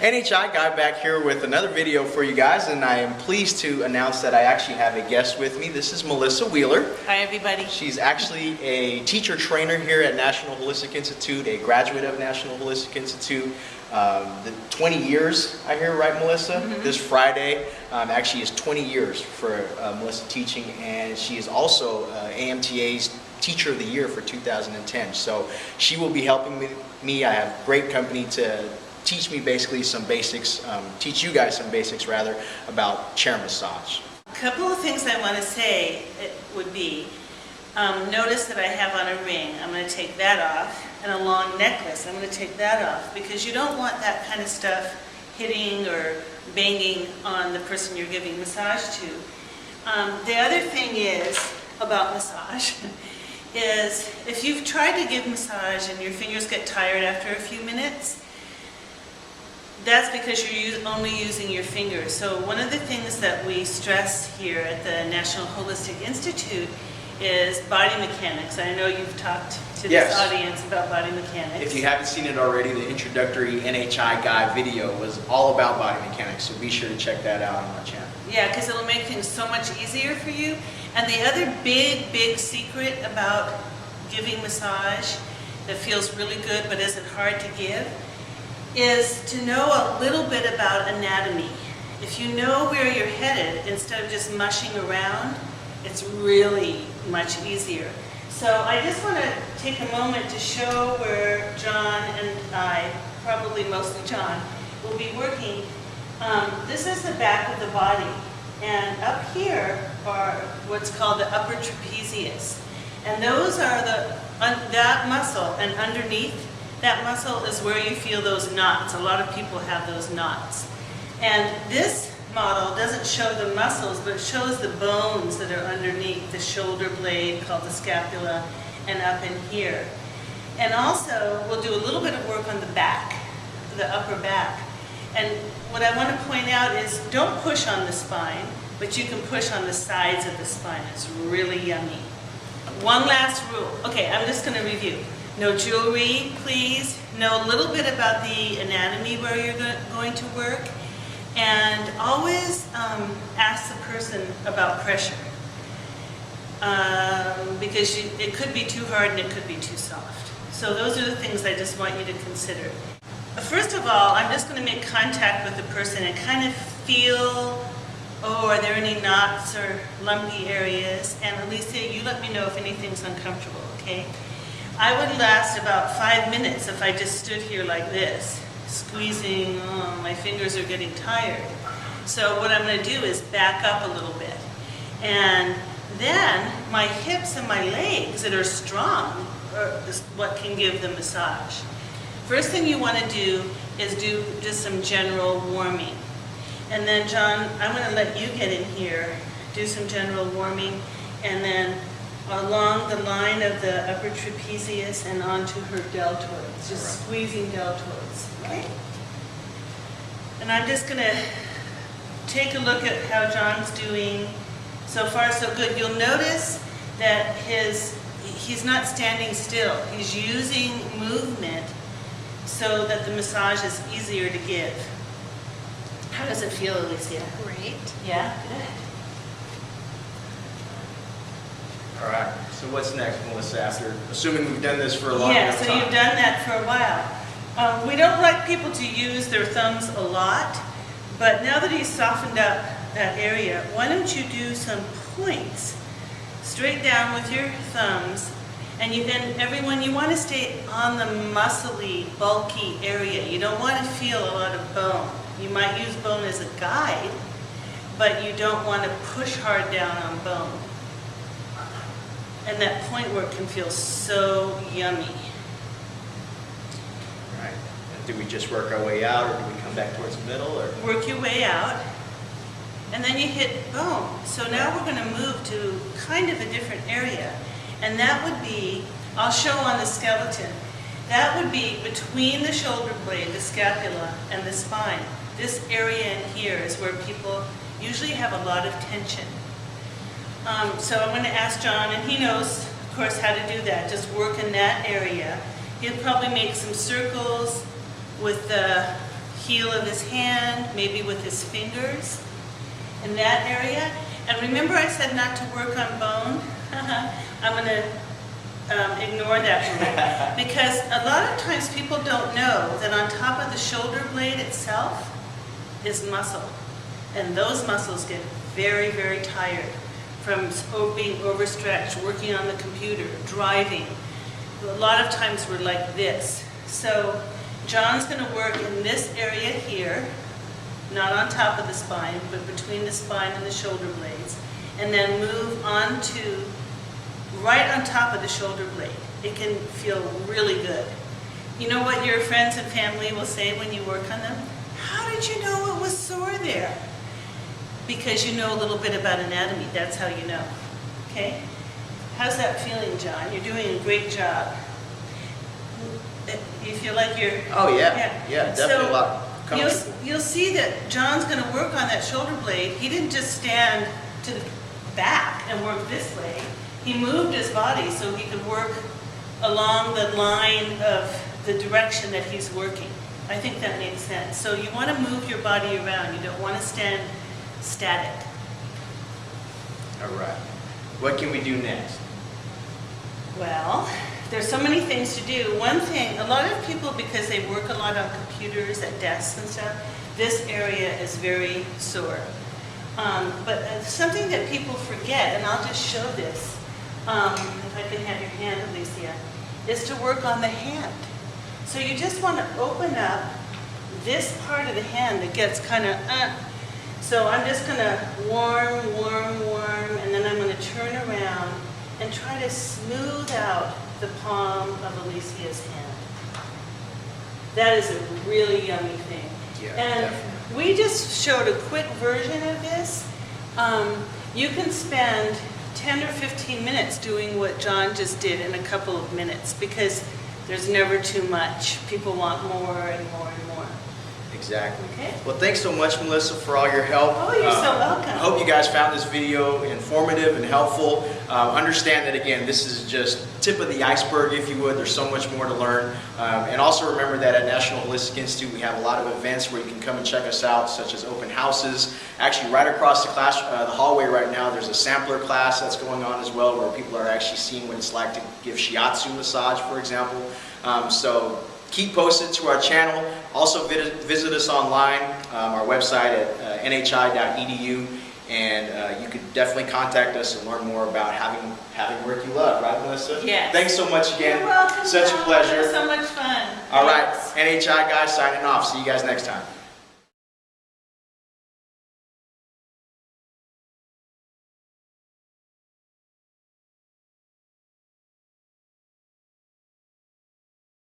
NHI guy back here with another video for you guys, and I am pleased to announce that I actually have a guest with me. This is Melissa Wheeler. Hi everybody. She's actually a teacher trainer here at National Holistic Institute, a graduate of National Holistic Institute. The 20 years, I hear, right, Melissa? Mm-hmm. This Friday actually is 20 years for Melissa teaching, and she is also AMTA's Teacher of the Year for 2010. So she will be helping me. I have great company to teach me basically some basics, teach you guys some basics rather, about chair massage. A couple of things I want to say would be, notice that I have on a ring. I'm going to take that off, and a long necklace. I'm going to take that off because you don't want that kind of stuff hitting or banging on the person you're giving massage to. The other thing is about massage is if you've tried to give massage and your fingers get tired after a few minutes, that's because you're only using your fingers. So one of the things that we stress here at the National Holistic Institute is body mechanics. I know you've talked to this audience about body mechanics. If you haven't seen it already, the introductory NHI guy video was all about body mechanics, so be sure to check that out on my channel. Yeah, because it'll make things so much easier for you. And the other big secret about giving massage that feels really good but isn't hard to give is to know a little bit about anatomy. If you know where you're headed, instead of just mushing around, it's really much easier. So I just want to take a moment to show where John and I, probably mostly John, will be working. This is the back of the body, and up here are what's called the upper trapezius. And those are that muscle, and underneath that muscle is where you feel those knots. A lot of people have those knots. And this model doesn't show the muscles, but it shows the bones that are underneath the shoulder blade, called the scapula, and up in here. And also, we'll do a little bit of work on the back, the upper back. And what I want to point out is don't push on the spine, but you can push on the sides of the spine. It's really yummy. One last rule. Okay, I'm just going to review. No jewelry, please. Know a little bit about the anatomy where you're going to work. And always ask the person about pressure. Because it could be too hard and it could be too soft. So those are the things I just want you to consider. First of all, I'm just going to make contact with the person and kind of feel, oh, are there any knots or lumpy areas? And Alicia, you let me know if anything's uncomfortable, okay? I would last about 5 minutes if I just stood here like this, squeezing, oh, my fingers are getting tired. So what I'm going to do is back up a little bit. And then my hips and my legs that are strong is what can give the massage. First thing you want to do is do just some general warming. And then John, I'm going to let you get in here, do some general warming, and then along the line of the upper trapezius and onto her deltoids, just squeezing deltoids, okay? And I'm just going to take a look at how John's doing. So far, so good. You'll notice that he's not standing still. He's using movement so that the massage is easier to give. How does it feel, Alicia? Great. Yeah? Good. All right, so what's next, Melissa, after, assuming we've done this for a long time? Yeah, so you've done that for a while. We don't like people to use their thumbs a lot, but now that he's softened up that area, why don't you do some points straight down with your thumbs, and everyone, you want to stay on the muscly, bulky area. You don't want to feel a lot of bone. You might use bone as a guide, but you don't want to push hard down on bone. And that point work can feel so yummy. Right. And do we just work our way out, or do we come back towards the middle? Or Work your way out, and then you hit bone. So now we're going to move to kind of a different area. And that would be, I'll show on the skeleton, that would be between the shoulder blade, the scapula, and the spine. This area in here is where people usually have a lot of tension. So I'm going to ask John, and he knows, of course, how to do that. Just work in that area. He'll probably make some circles with the heel of his hand, maybe with his fingers in that area. And remember I said not to work on bone? I'm going to ignore that one. Because a lot of times people don't know that on top of the shoulder blade itself is muscle. And those muscles get very, very tired from being overstretched, working on the computer, driving. A lot of times we're like this. So John's going to work in this area here, not on top of the spine, but between the spine and the shoulder blades, and then move on to right on top of the shoulder blade. It can feel really good. You know what your friends and family will say when you work on them? How did you know it was sore there? Because you know a little bit about anatomy. That's how you know. Okay? How's that feeling, John? You're doing a great job. You feel like you're... Oh, yeah. Yeah, definitely a lot comfortable. You'll see that John's going to work on that shoulder blade. He didn't just stand to the back and work this way. He moved his body so he could work along the line of the direction that he's working. I think that makes sense. So you want to move your body around. You don't want to stand static. All right. What can we do next? Well, there's so many things to do. One thing, a lot of people, because they work a lot on computers at desks and stuff, this area is very sore. But something that people forget, and I'll just show this, if I can have your hand, Alicia, is to work on the hand. So you just want to open up this part of the hand that gets kind of, so I'm just going to warm, and then I'm going to turn around and try to smooth out the palm of Alicia's hand. That is a really yummy thing. Yeah, and definitely. we just showed a quick version of this. You can spend 10 or 15 minutes doing what John just did in a couple of minutes, because there's never too much. People want more and more and more. Exactly. Okay. Well, thanks so much, Melissa, for all your help. Oh, you're so welcome. I hope you guys found this video informative and helpful. Understand that, again, this is just tip of the iceberg, if you would. There's so much more to learn. And also remember that at National Holistic Institute, we have a lot of events where you can come and check us out, such as open houses. Actually, right across the class, the hallway right now, there's a sampler class that's going on as well, where people are actually seeing what it's like to give shiatsu massage, for example. So keep posted to our channel. Also visit us online, our website at nhi.edu, and you could definitely contact us and learn more about having work you love, right, Melissa? Yes. Thanks so much again. You're welcome. Such a pleasure. It was so much fun. All right, Thanks. NHI guys signing off. See you guys next time.